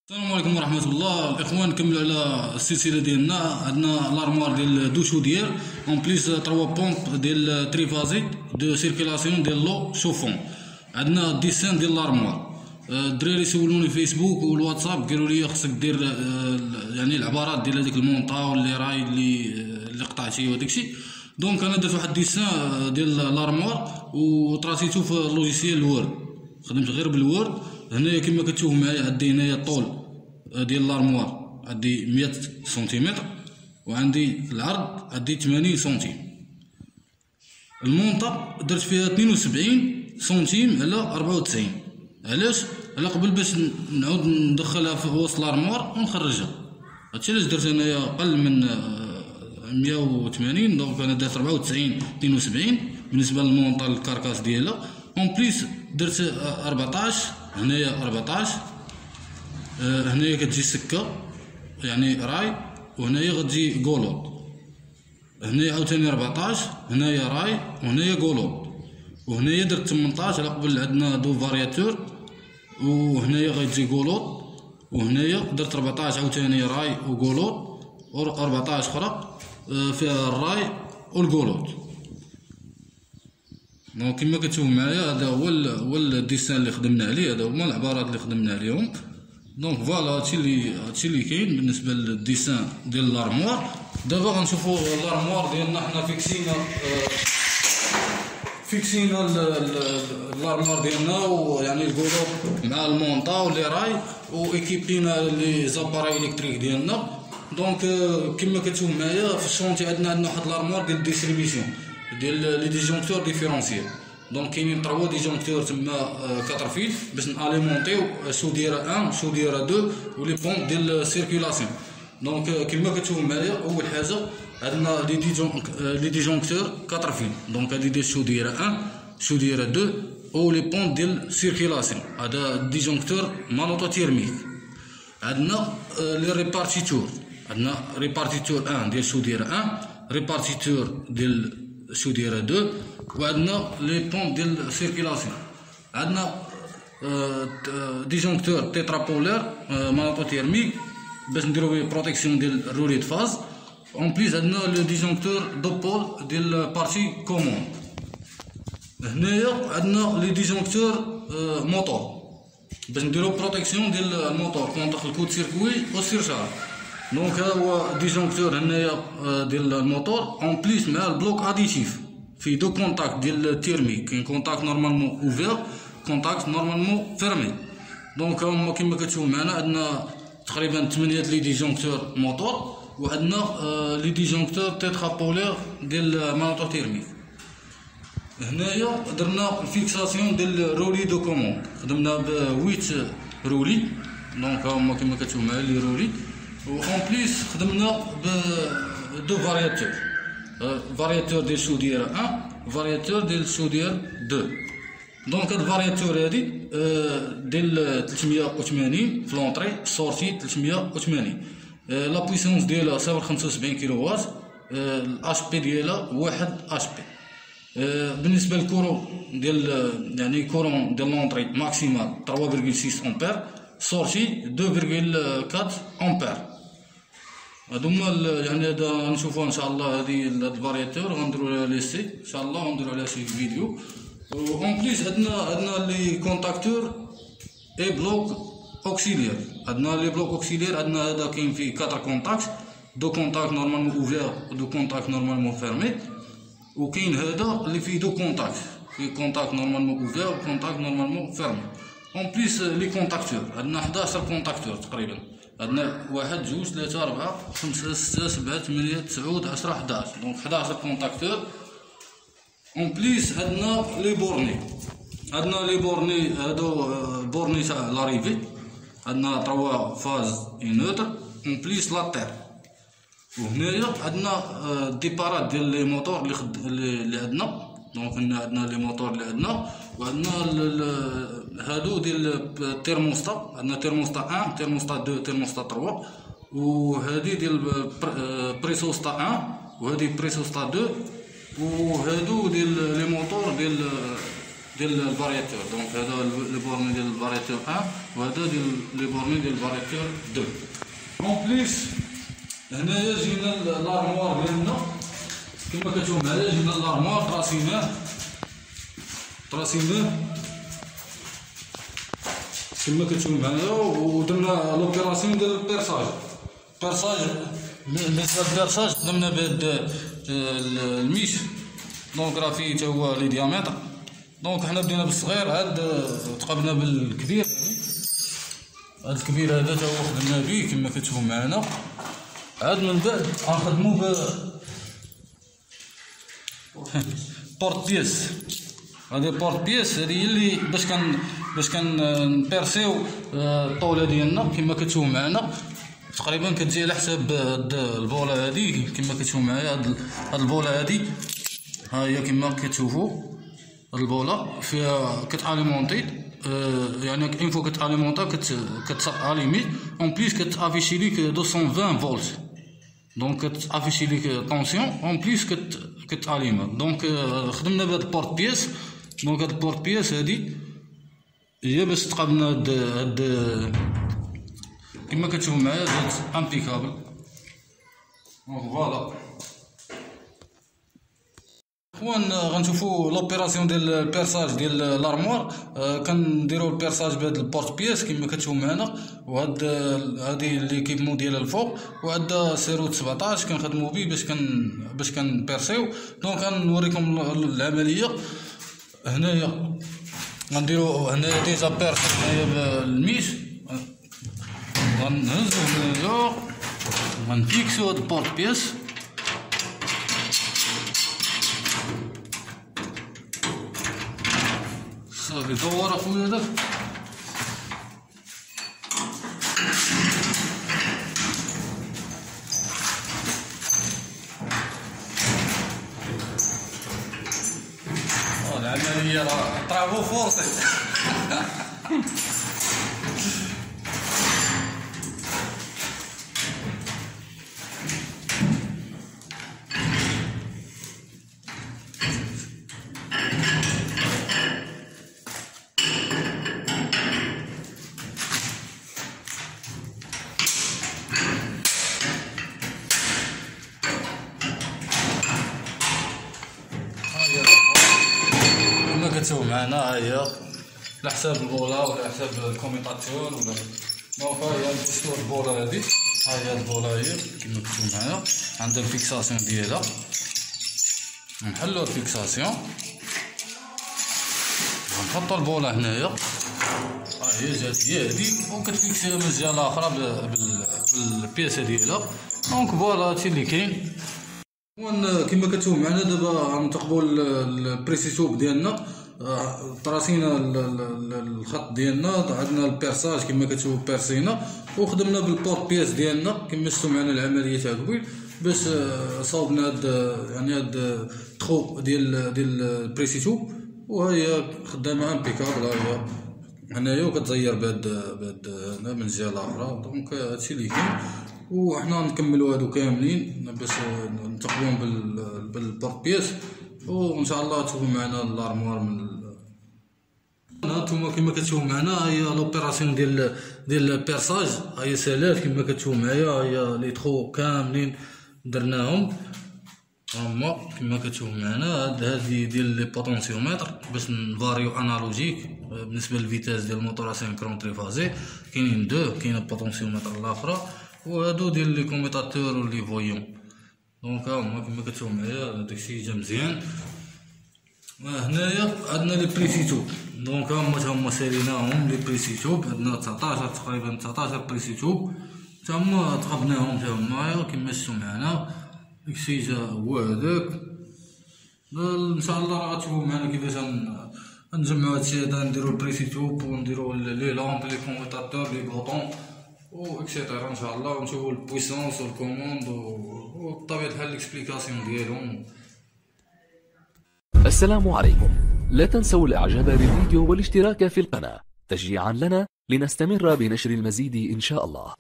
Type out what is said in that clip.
السلام عليكم ورحمة الله الإخوان. نكملوا على السلسلة ديالنا. عندنا لارموار ديال دو شوديير اون بليس 3 بومب ديال تريفازيت دو سيركيلاسيون ديال لو شوفون. عندنا ديسان ديال لارموار. الدراري سولوني فيسبوك والواتساب قالوا لي خصك دير يعني العبارات ديال هذيك المونطا واللي راي اللي قطعتي وداكشي. دونك انا درت واحد ديسان ديال لارموار وطراسيتو في لوجيسيال الوورد. خدمت غير بالوورد. هنايا كما كتشوف معايا عندي هنايا الطول ديال لارموار عندي 100 سنتيمتر وعندي العرض عندي 80 سنتيم. المونطا درت فيها 72 سنتيم على 94. علاش؟ على قبل باش نعاود ندخلها في وسط لارموار ونخرجها. هادشي علاش درت انايا قل من 180. دونك انا درت 94 72 بالنسبه للمونطا الكاركاس ديالها. اون بليس درت 14 هنايا 14. هنايا كتجي سكه يعني راي وهنايا غتجي كولوط. هنايا عاوتاني 14 هنايا راي وهنايا كولوط. وهنايا درت 18 على قبل عندنا دو فارياتور وهنايا غتجي كولوط. وهنايا درت 14 عاوتاني راي وكولوط و 14 اخرى فيها الراي والكولوط. دونك كما كتشوف معايا هذا هو الديسان اللي خدمنا عليه. هذا هما العبارات اللي خدمنا عليهم. دونك فوالا هادشي اللي كاين بالنسبه للديسان ديال لارموار. دابا غنشوفوا لارموار ديالنا. حنا فيكسينا لارموار ديالنا ويعني الكولوط مع المونطا واللي راي وايكيبينا لي زاباراي الكتريك ديالنا. دونك كما كتشوف معايا في الشونتي عندنا واحد لارموار ديال ديستريبيسيون ديال لي ديجونكتور ديفيرونسيال. دونك كاينين 3 ديجونكتور تما 4 فيل باش ناليمونطيو شوديره 1 شوديره 2 ولي بومب ديال السيركيلاسيون. دونك كما كتشوفوا معايا اول حاجه عندنا لي ديجونكتور 4 فيل. دونك هادي ديال شوديره 1 شوديره 2 ولي بومب ديال السيركيلاسيون. هذا ديجونكتور مانوتو تيرميك. عندنا لي ريبارتيتور. عندنا ريبارتيتور 1 ديال شوديره 1 ريبارتيتور ديال شوديره 2 وعندنا لي بومب ديال السيركيلاسيون. عندنا ديجونكتور تيترابولير مانوتو تيرميك باش نديرو بيه بروتيكسيون ديال الرولي د فاز. اون بليس عندنا لو ديجونكتور دوبول ديال بارتي كومون. هنايا عندنا لي ديجونكتور موتور باش نديرو بروتيكسيون ديال الموتور كونتر الكود سيركوي و السيرشارج. دونك هذا هو ديجونكتور هنايا ديال الموتور اون بليس مع البلوك اديتيف في دو كونتاكت ديال التيرميك. كاين كونتاكت نورمالمون اوفير كونتاكت نورمالمون فيرمي. دونك هما كما كتشوفوا معنا عندنا تقريبا 8 لي ديجونكتور موتور وعندنا لي ديجونكتور تيترابولير ديال مانوتو تيرميك. هنايا درنا الفيكساسيون ديال رولي دو كوموند. خدمنا ب 8 رولي. دونك هما كما كتشوفوا معايا لي رولي. و اون بليس خدمنا ب دو فارياتور. فارياتور ديال شودير 1 فارياتور ديال شودير 2. دونك هاد الفارياتور هادي ديال 380 في لونطري سورتي 380. لا بويسونس ديالها 0.75 كيلو واط. الاش بي ديالها 1 اش بي. بالنسبه للكورون ديال يعني كورون ديال لونطري ماكسيمال 3.6 امبير سورتي 2.4 امبير. هادو هما يعني هذا نشوفوها ان شاء الله. هادي هاد الفارياتور غنديرو لها ليسي ان شاء الله ونديرو عليها شي فيديو. اون بليس عندنا لي كونتاكتور اي بلوك اوكسيليير. عندنا لي بلوك اوكسيليير. عندنا هذا كاين فيه 4 كونتاكت دو كونتاكت نورمالمون اوفير ودو كونتاكت نورمالمون فيرمي. وكاين هذا اللي فيه دو كونتاكت فيه كونتاكت نورمالمون اوفير وكونتاكت نورمالمون فيرمي. اون بليس لي كونتاكتور عندنا 11 كونتاكتور تقريبا. عندنا 1 2 3 4 5 6 7 8 9 10 11. دونك 11 كونتاكتور. اون بليس عندنا لي بورني. عندنا لي بورني هادو بورني تاع لاريفي. عندنا 3 فاز اي نوتر اون بليس لا. وهنايا عندنا ديبارات ديال لي موتور اللي عندنا. دونك هنا عندنا لي موتور اللي عندنا وعندنا هادو ديال التيرموستا. عندنا تيرموستا 1 تيرموستا 2 تيرموستا 3 وهادي ديال بريسوستا 1 وهادي بريسوستا 2 وهادو ديال لي موتور ديال الفارياتور. دونك هذا لي بورني ديال الفارياتور 1 وهذا ديال لي بورني ديال الفارياتور 2. اون بليس هنايا جينا لارموار ديالنا كما كتشوفوا معايا. جينا لارموار طراسيناه كما كتشوفوا معايا، ودرنا لوبيراسيون ديال البيرساج. بالنسبه للبيرساج خدمنا بهاد الميش. دونك راه فيه تا هو لي ديامتر. دونك حنا بدينا بالصغير عاد تقابلنا بالكبير. هاد الكبير هذا تا هو خدمنا به كما كتشوفوا معنا. عاد من بعد غنخدمو ب بورت بيس. هادي بورت بيس هادي هي اللي باش كنبيرسيو الطاوله ديالنا كما كتشوفوا معنا. تقريبا كتجي على حساب هاد البوله هادي كما كتشوفوا معايا. هاد البوله هادي ها هي كما كتشوفوا. هاد البوله فيها كتاليمونتي، يعني اون فوا كتاليمونطا كتاليمي اون بليس كتافيشي ليك 220 فولت. دونك كتافيشي ليك طونسيون اون بليس كتاليما. دونك خدمنا بهاد البورت بيس. دونك هاد البورت بيس هادي هي باش تقابلنا هاد كما كتشوفوا معايا زاد امبيكابل. دونك فوالا خوان غنشوفو لوبيراسيون ديال البيرساج ديال لارموار. كنديرو البيرساج بهاد البورت بيس كما كتشوفوا معنا. وهاد هادي ليكيبمون ديال الفوق، وهذا سيروت 17 كنخدمو به باش كنبيرسيو. دونك غنوريكم العمليه. هنايا غنديرو هنايا ديجا بيرسي هنايا بالميش. غنهزو هنايا غنفيكسو هاد البورت بيس. صافي دور اخويا داك. العمليه راه طرافو فورسي. كتشوفوا معنا ها هي على حساب البوله ولا على حساب الكوميطاتور ولا. دونك ها هي نفيكسيو البوله هادي. ها هي البوله هي كما كتشوفوا معنا عندها الفيكساسيون ديالها. نحلو الفيكساسيون ونحطو البوله هنايا. ها هي جات هي هادي وكتفيكسيها من الجهه الاخرى بالبياسه ديالها. دونك فوالا هادشي اللي كاين. كما كتشوفوا معنا دابا غنتقبوا البريسيتوب ديالنا. طراسينا الخط ديالنا، عندنا البيرساج كما كتشوفوا بيرسينا، وخدمنا بالبورت بيس ديالنا كما شفتوا معنا العمليه تاع قبيل باش صاوبنا هاد تخو ديال البريسيتوب. وهي خدامه امبيكابل. هي هنايا وكتزير بهاد هنا من الجهه الاخرى. دونك هادشي اللي كاين. وحنا نكملوا هادو كاملين باش نتقبلوهم بالبورت بيس. وان شاء الله تشوفوا معنا الارموار من هانتوما كما كتشوفوا معنا. هي لوبيراسيون ديال البيرساج. هي سالات كما كتشوفوا معايا. هي لي تخو كاملين درناهم هما كما كتشوفوا معنا. هادي ديال لي بوتونسيومتر باش نفاريو انالوجيك بالنسبه للفيتاس ديال الموتور اسينكرون تريفازي. كاينين دو، كاين بوتونسيومتر الاخرى، وهادو ديال لي كوميطاتور و لي فويون. دونك هما كما كتشوفوا معايا داكشي جا مزيان. هنايا عندنا لي بريسيتوب. دونك هما ساليناهم لي بريسيتوب. عندنا 19 تقريبا 19 بريسيتوب تما تقبناهم تما كما شفتوا معنا. داكشي جا هو هذاك. ان شاء الله راه غتشوفوا معنا كيفاش نجمعوا هادشي هذا. نديرو البريسيتوب ونديرو لي لامب لي كوميطاتور لي بوطون و اكسيتيرا ان شاء الله. ونشوفوا البويسونس والكوموند وبطبيعه الحال الاكسبليكاسيون ديالهم. السلام عليكم. لا تنسوا الاعجاب بالفيديو والاشتراك في القناة تشجيعا لنا لنستمر بنشر المزيد ان شاء الله.